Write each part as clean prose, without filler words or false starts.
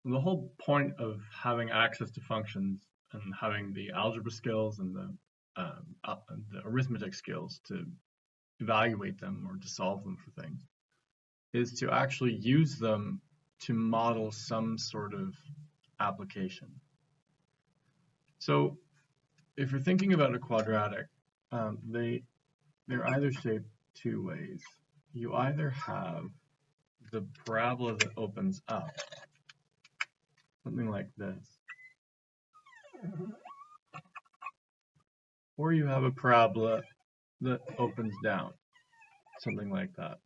the whole point of having access to functions and having the algebra skills and the arithmetic skills to evaluate them or to solve them for things is to actually use them to model some sort of application. So if you're thinking about a quadratic, they're either shaped two ways. You either have the parabola that opens up, something like this, or you have a parabola that opens down, something like that.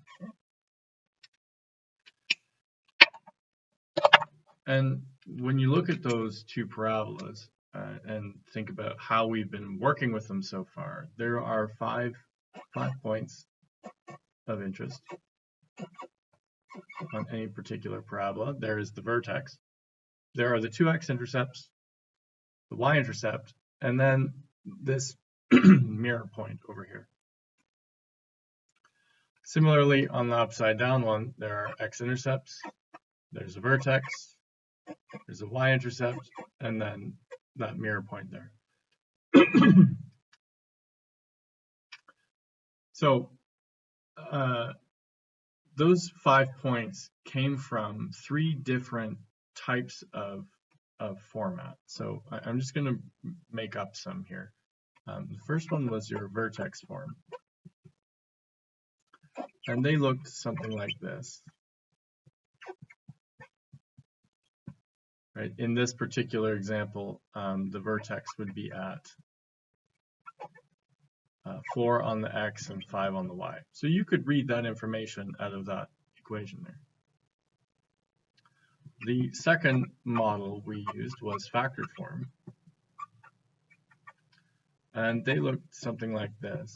And when you look at those two parabolas and think about how we've been working with them so far, there are five points of interest on any particular parabola. There is the vertex. There are the two x-intercepts, the y-intercept, and then this mirror point over here. Similarly, on the upside down one, there are x-intercepts, there's a vertex, there's a y-intercept, and then that mirror point there. So those 5 points came from 3 different types of format. So I'm just going to make up some here. The first one was your vertex form. And they looked something like this. Right? In this particular example, the vertex would be at 4 on the x and 5 on the y. So you could read that information out of that equation there. The second model we used was factored form. And they looked something like this.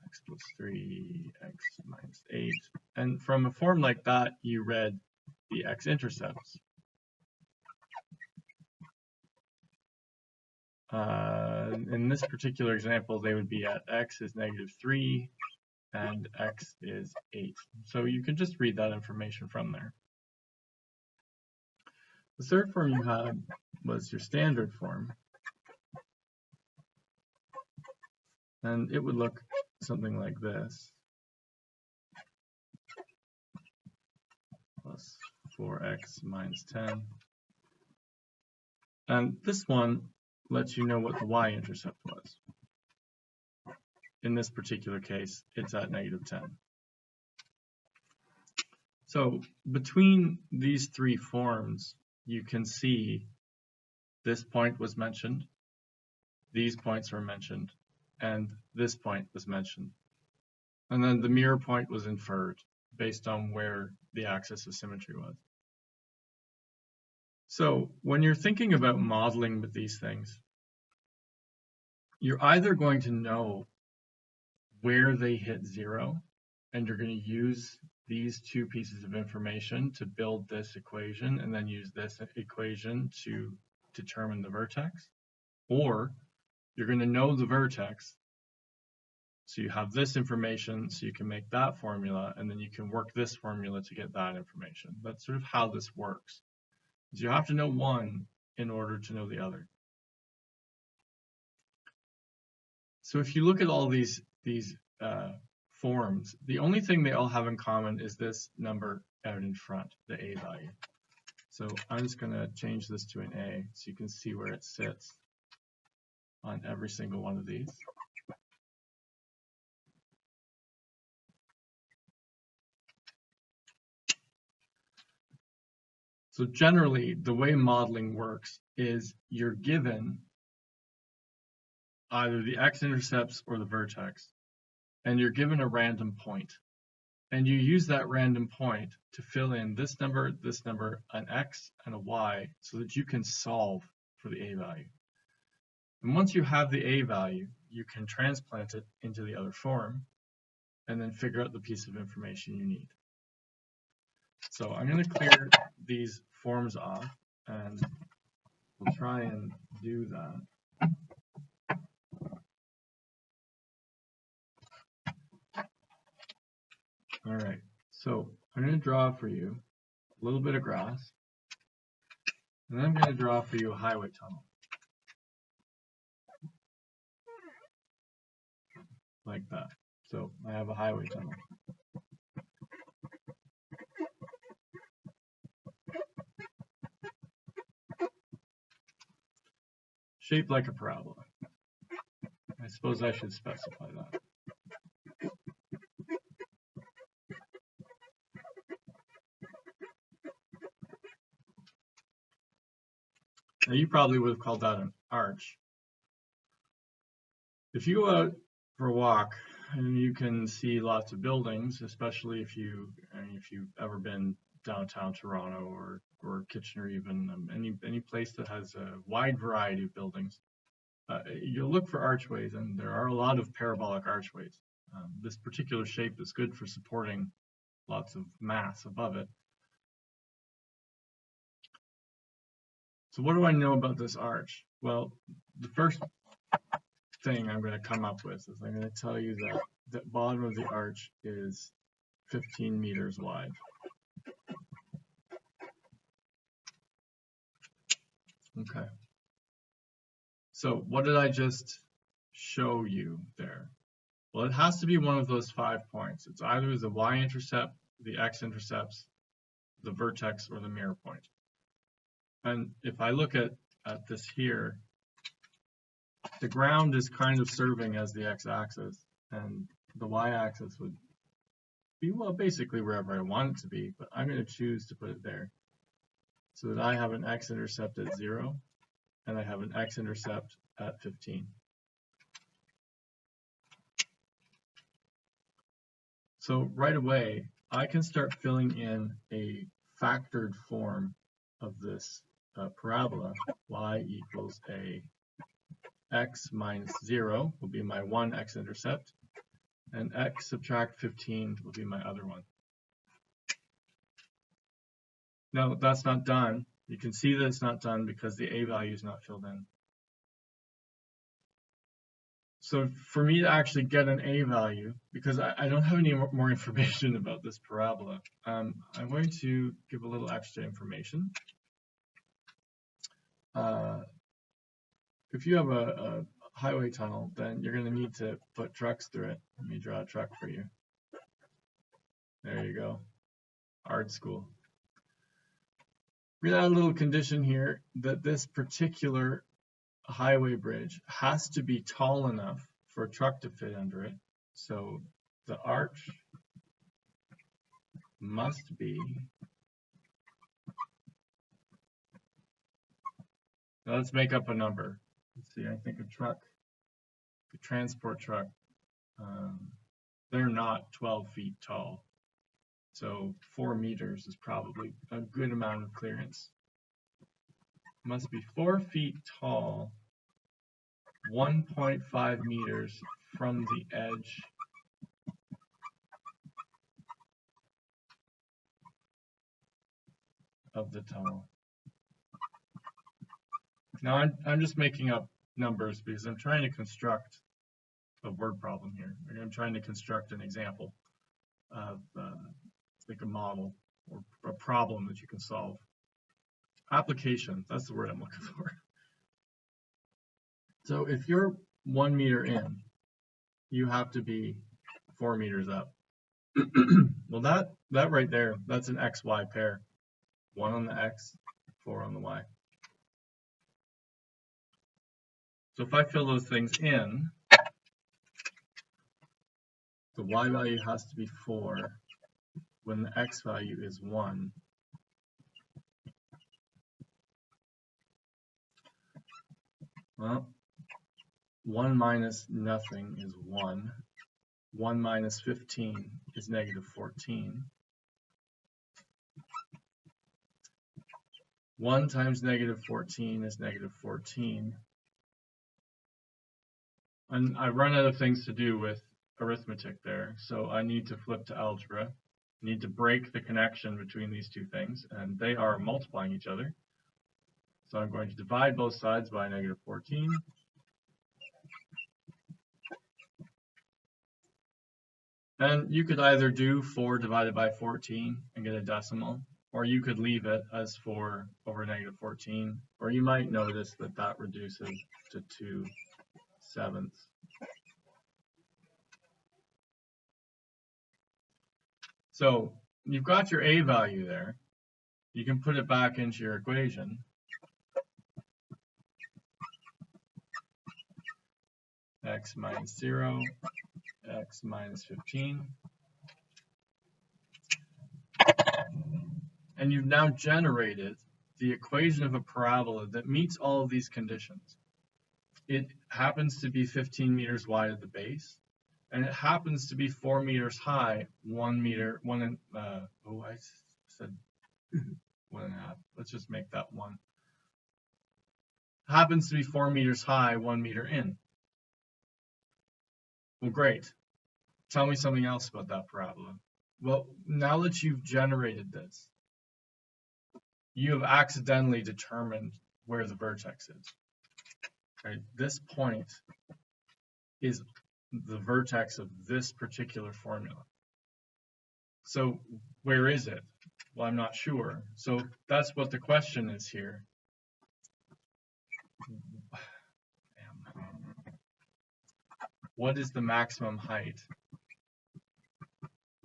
X plus 3, x minus 8. And from a form like that, you read the x-intercepts. In this particular example, they would be at x is -3 and x is 8. So you can just read that information from there. The third form you had was your standard form. And it would look something like this. Plus 4x minus 10. And this one lets you know what the y-intercept was. In this particular case, it's at -10. So between these 3 forms, you can see this point was mentioned, these points were mentioned, and this point was mentioned. And then the mirror point was inferred based on where the axis of symmetry was. So when you're thinking about modeling with these things, you're either going to know where they hit 0, and you're going to use these 2 pieces of information to build this equation, and then use this equation to determine the vertex, or you're going to know the vertex, so you have this information, so you can make that formula, and then you can work this formula to get that information. That's sort of how this works. You have to know one in order to know the other. So if you look at all these forms, the only thing they all have in common is this number out in front, the a value. So I'm just going to change this to an a so you can see where it sits on every single one of these. So generally, the way modeling works is you're given either the x-intercepts or the vertex, and you're given a random point. And you use that random point to fill in this number, an x, and a y, so that you can solve for the a value. And once you have the a value, you can transplant it into the other form, and then figure out the piece of information you need. So I'm going to clear these forms off, and we'll try and do that. All right, so I'm going to draw for you a little bit of grass, and I'm going to draw for you a highway tunnel. Like that. So I have a highway tunnel. Shaped like a parabola. I suppose I should specify that. Now you probably would have called that an arch. If you go out for a walk and you can see lots of buildings, especially if you've ever been downtown Toronto or Kitchener, even any place that has a wide variety of buildings, you'll look for archways, and there are a lot of parabolic archways. This particular shape is good for supporting lots of mass above it. So what do I know about this arch? Well, the first thing I'm going to come up with is I'm going to tell you that the bottom of the arch is 15 meters wide. Okay. So what did I just show you there? Well, it has to be one of those 5 points. It's either the y-intercept, the x-intercepts, the vertex, or the mirror point. And if I look at this here, the ground is kind of serving as the x-axis, and the y-axis would be, well, basically wherever I want it to be, but I'm going to choose to put it there so that I have an x-intercept at 0, and I have an x-intercept at 15. So right away, I can start filling in a factored form of this parabola. Y equals a x minus 0 will be my one x-intercept, and x subtract 15 will be my other one. Now, that's not done. You can see that it's not done because the a value is not filled in. So for me to actually get an a value, because I don't have any more information about this parabola, I'm going to give a little extra information. If you have a highway tunnel, then you're going to need to put trucks through it. Let me draw a truck for you. There you go. Art school. We're going to add a little condition here that this particular highway bridge has to be tall enough for a truck to fit under it. So the arch must be, now let's make up a number. Let's see, I think a truck, a transport truck, they're not 12 feet tall. So 4 meters is probably a good amount of clearance. Must be 4 feet tall, 1.5 meters from the edge of the tunnel. Now I'm just making up numbers because I'm trying to construct a word problem here. I'm trying to construct an example of like a model or a problem that you can solve. Application, that's the word I'm looking for. So if you're 1 meter in, you have to be 4 meters up. Well, that right there, that's an XY pair. 1 on the X, 4 on the Y. So if I fill those things in, the Y value has to be 4 when the X value is 1. Well, 1 minus nothing is 1. 1 minus 15 is negative 14. 1 times negative 14 is negative 14. And I run out of things to do with arithmetic there, so I need to flip to algebra. I need to break the connection between these two things, and they are multiplying each other. So I'm going to divide both sides by negative 14. And you could either do 4 divided by 14 and get a decimal, or you could leave it as 4 over negative 14, or you might notice that that reduces to 2/7. So you've got your a value there. You can put it back into your equation. X minus 0, x minus 15. And you've now generated the equation of a parabola that meets all of these conditions. It happens to be 15 meters wide at the base, and it happens to be 4 meters high, 1 meter, I said 1.5. Let's just make that 1. Happens to be 4 meters high, 1 meter in. Well, great. Tell me something else about that parabola. Well, now that you've generated this, you have accidentally determined where the vertex is. Right? This point is the vertex of this particular formula. So where is it? Well, I'm not sure. So that's what the question is here. What is the maximum height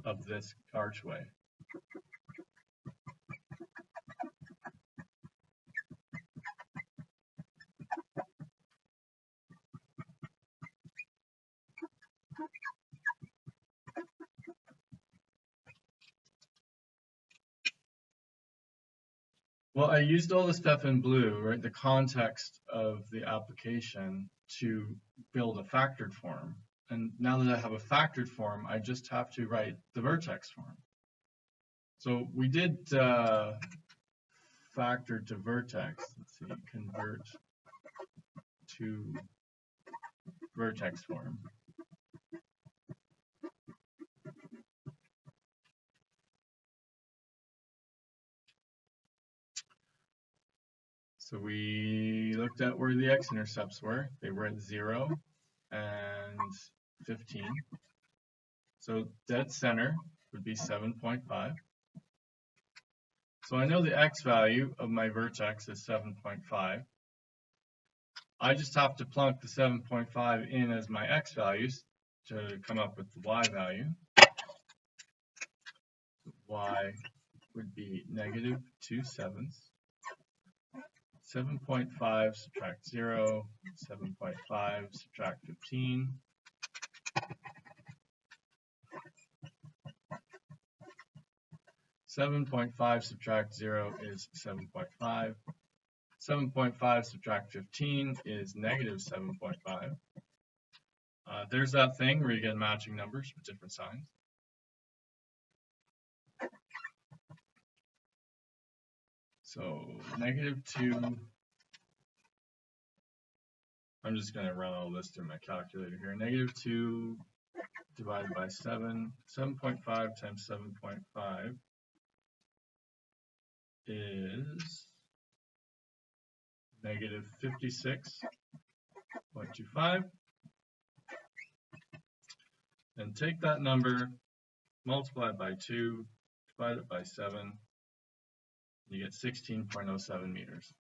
of this archway? Well, I used all the stuff in blue, right? The context of the application to build a factored form. And now that I have a factored form, I just have to write the vertex form. So we did factor to vertex. Let's see, convert to vertex form. So we looked at where the x-intercepts were. They were at 0 and 15. So dead center would be 7.5. So I know the x value of my vertex is 7.5. I just have to plunk the 7.5 in as my x values to come up with the y value. Y would be negative 2/7. 7.5 subtract 0, 7.5 subtract 15. (7.5) subtract 0 is 7.5. 7.5 subtract 15 is negative 7.5. There's that thing where you get matching numbers with different signs. So negative 2, I'm just going to run all this through my calculator here. Negative 2 divided by 7, 7.5 times 7.5 is negative 56.25. And take that number, multiply it by 2, divide it by 7, you get 16.07 meters.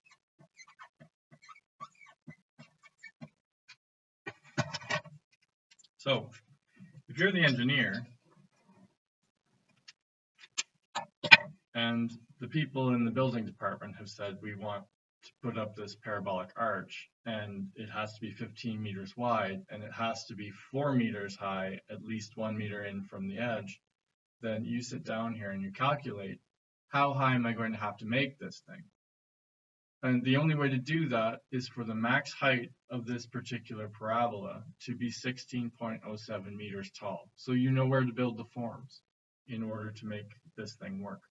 So, if you're the engineer, and the people in the building department have said we want to put up this parabolic arch, and it has to be 15 meters wide, and it has to be 4 meters high, at least 1 meter in from the edge, then you sit down here and you calculate, how high am I going to have to make this thing? And the only way to do that is for the max height of this particular parabola to be 16.07 meters tall. So you know where to build the forms in order to make this thing work.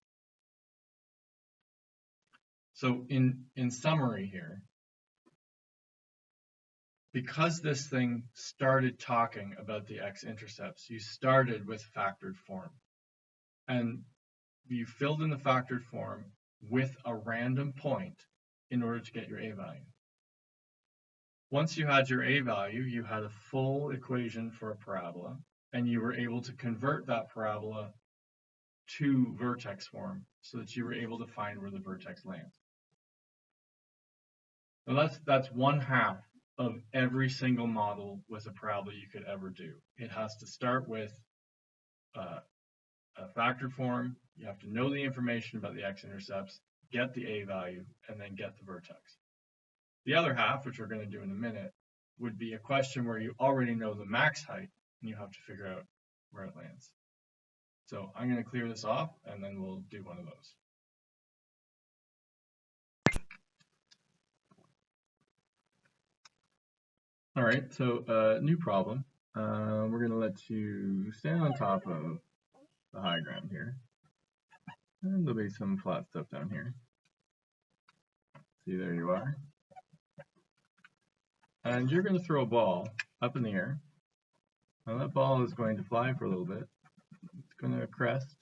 So in summary here, because this thing started talking about the x-intercepts, you started with factored form. And you filled in the factored form with a random point in order to get your a value. Once you had your a value, you had a full equation for a parabola, and you were able to convert that parabola to vertex form so that you were able to find where the vertex lands. Now that's 1/2 of every single model with a parabola you could ever do. It has to start with a factor form. You have to know the information about the x-intercepts, get the a value, and then get the vertex. The other half, which we're going to do in a minute, would be a question where you already know the max height and you have to figure out where it lands. So I'm going to clear this off and then we'll do one of those. All right, so new problem. We're going to let you stand on top of the high ground here. And there'll be some flat stuff down here. See, there you are. And you're going to throw a ball up in the air. Now that ball is going to fly for a little bit. It's going to crest,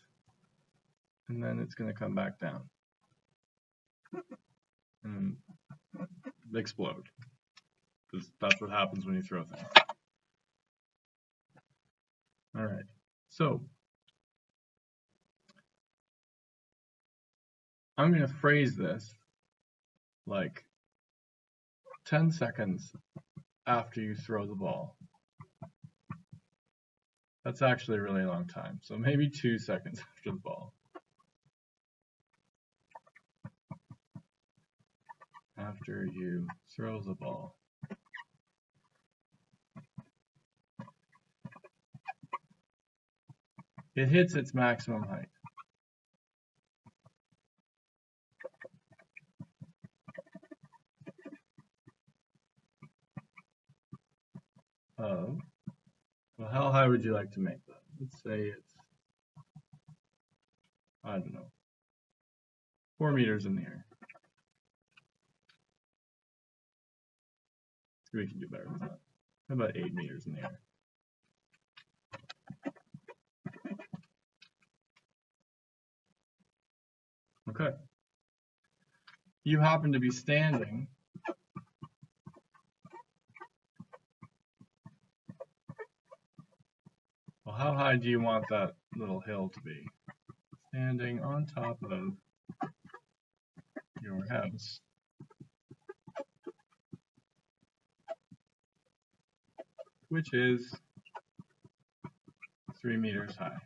and then it's going to come back down and explode. Because that's what happens when you throw things. All right, so I'm going to phrase this like 10 seconds after you throw the ball. That's actually a really long time, so maybe 2 seconds after the ball. After you throw the ball. It hits its maximum height. Well, how high would you like to make that? Let's say it's, I don't know, 4 meters in the air. We can do better than that. How about 8 meters in the air? Okay. You happen to be standing well, how high do you want that little hill to be? Standing on top of your house. Which is 3 meters high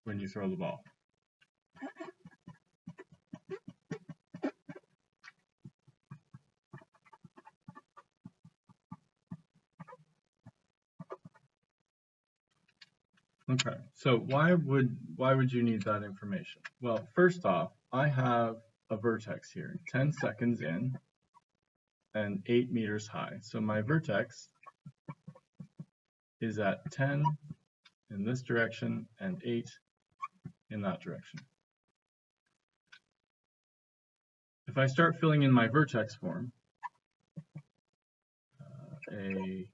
when you throw the ball. Okay, so why would you need that information? Well, first off, I have a vertex here, 10 seconds in and 8 meters high. So my vertex is at 10 in this direction and 8 in that direction. If I start filling in my vertex form, a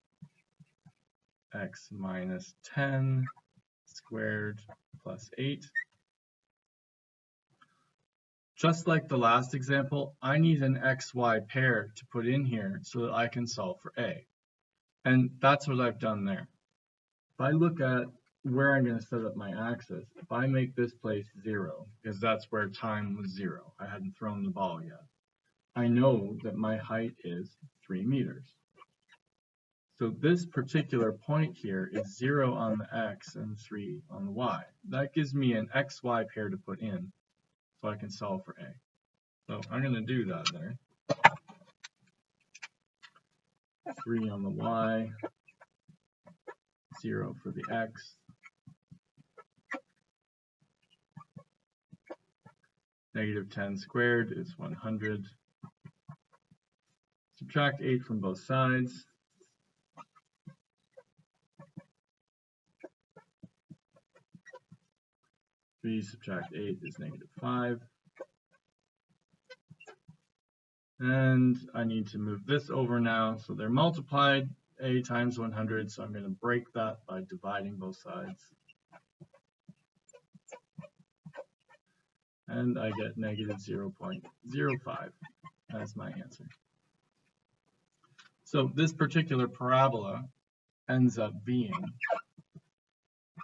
x minus 10 squared plus 8. Just like the last example, I need an xy pair to put in here so that I can solve for a. And that's what I've done there. If I look at where I'm going to set up my axis, if I make this place 0, because that's where time was 0, I hadn't thrown the ball yet, I know that my height is 3 meters. So this particular point here is 0 on the x and 3 on the y. That gives me an xy pair to put in so I can solve for a. So I'm going to do that there. 3 on the y, 0 for the x. Negative 10 squared is 100. Subtract 8 from both sides. Subtract 8 is negative 5. And I need to move this over now. So they're multiplied, a times 100. So I'm going to break that by dividing both sides. And I get negative 0.05 as my answer. So this particular parabola ends up being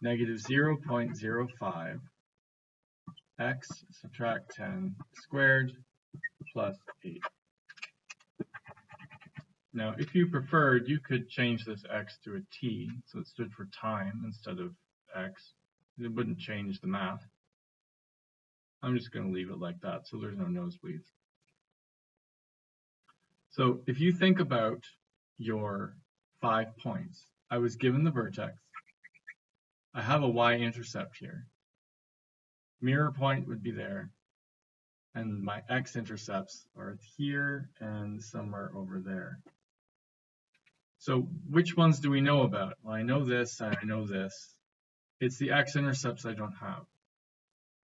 negative 0.05 x subtract 10 squared plus 8. Now, if you preferred, you could change this x to a t, so it stood for time instead of x. It wouldn't change the math. I'm just going to leave it like that, so there's no nosebleeds. So if you think about your 5 points, I was given the vertex. I have a y-intercept here. Mirror point would be there, and my x-intercepts are here and somewhere over there. So which ones do we know about? Well, I know this and I know this. It's the x-intercepts I don't have.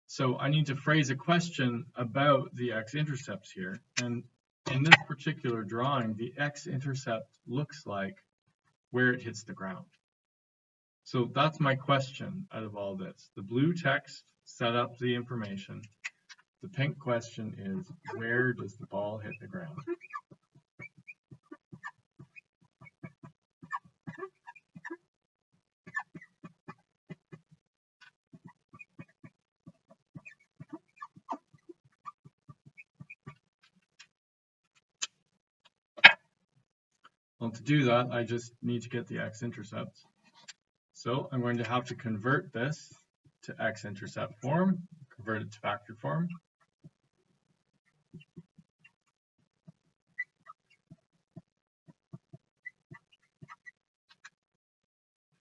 So I need to phrase a question about the x-intercepts here. And in this particular drawing, the x-intercept looks like where it hits the ground. So that's my question out of all this. The blue text set up the information. The pink question is, where does the ball hit the ground? Well, to do that, I just need to get the x-intercepts. So I'm going to have to convert this to x-intercept form, convert it to factor form.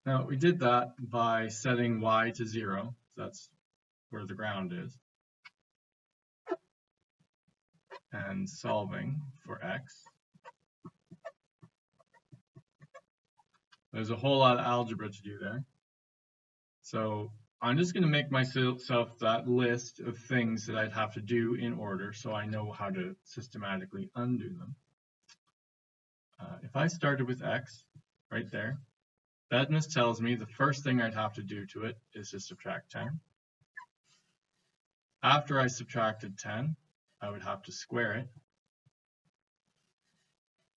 Now, we did that by setting y to 0. That's where the ground is. And solving for x. There's a whole lot of algebra to do there. So I'm just going to make myself that list of things that I'd have to do in order so I know how to systematically undo them. If I started with x right there, that just tells me the first thing I'd have to do to it is to subtract 10. After I subtracted 10, I would have to square it.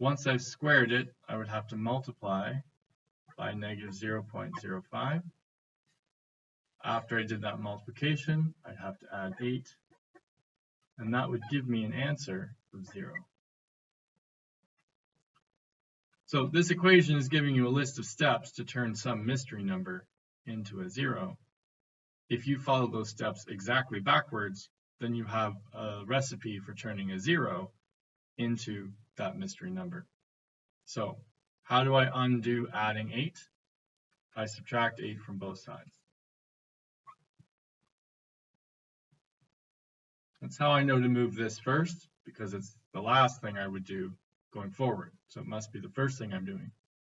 Once I've squared it, I would have to multiply by negative 0.05. After I did that multiplication, I'd have to add 8, and that would give me an answer of 0. So this equation is giving you a list of steps to turn some mystery number into a 0. If you follow those steps exactly backwards, then you have a recipe for turning a 0 into that mystery number. So how do I undo adding 8? I subtract 8 from both sides. That's how I know to move this first, because it's the last thing I would do going forward. So it must be the first thing I'm doing,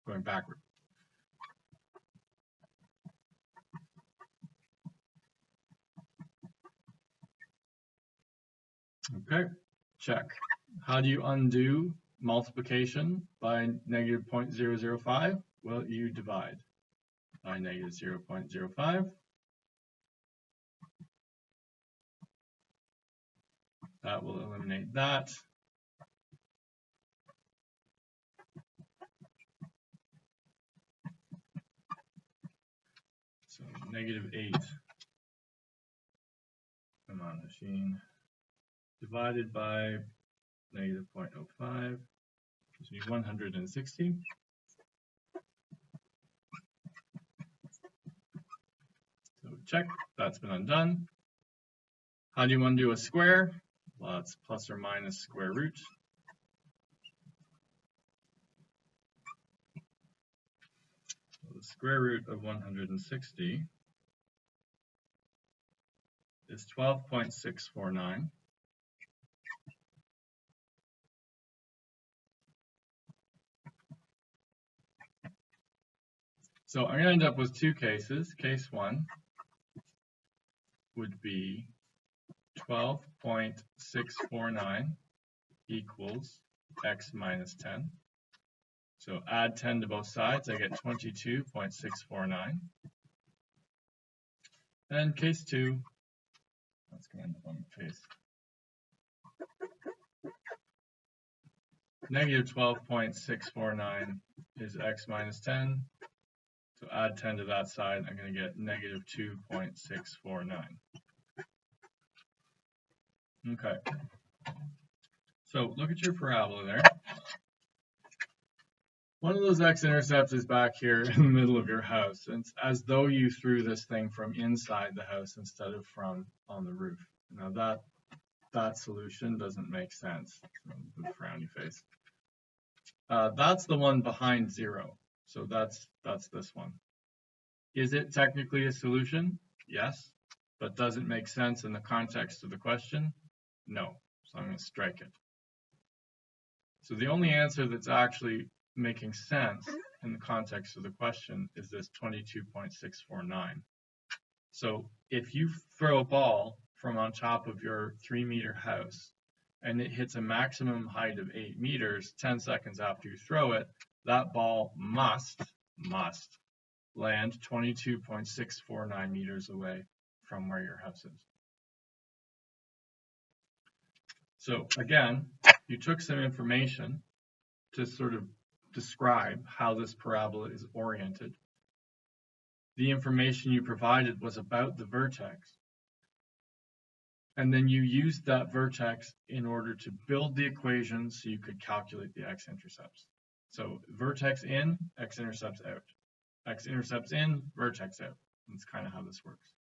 going backward. Okay, check. How do you undo multiplication by negative 0.005? Well, you divide by negative 0.05. That will eliminate that. So negative 8, come on machine, divided by negative 0.05, gives me 160. So check, that's been undone. How do you undo a square? Well, it's plus or minus square root. So the square root of 160 is 12.649. So I'm going to end up with two cases. Case 1 would be 12.649 equals x minus 10. So add 10 to both sides, I get 22.649. And case 2, that's going to end up on the face. Negative 12.649 is x minus 10. So So add 10 to that side, I'm going to get negative 2.649. Okay. So look at your parabola there. One of those x-intercepts is back here in the middle of your house. It's as though you threw this thing from inside the house instead of from on the roof. Now that solution doesn't make sense. The frowny face. That's the one behind 0. So that's this one. Is it technically a solution? Yes. But does it make sense in the context of the question? No. So I'm going to strike it. So the only answer that's actually making sense in the context of the question is this 22.649. So if you throw a ball from on top of your 3-meter house and it hits a maximum height of 8 meters 10 seconds after you throw it, that ball must land 22.649 meters away from where your house is. So again, you took some information to sort of describe how this parabola is oriented. The information you provided was about the vertex. And then you used that vertex in order to build the equation so you could calculate the x-intercepts. So vertex in, x-intercepts out. X-intercepts in, vertex out. That's kind of how this works.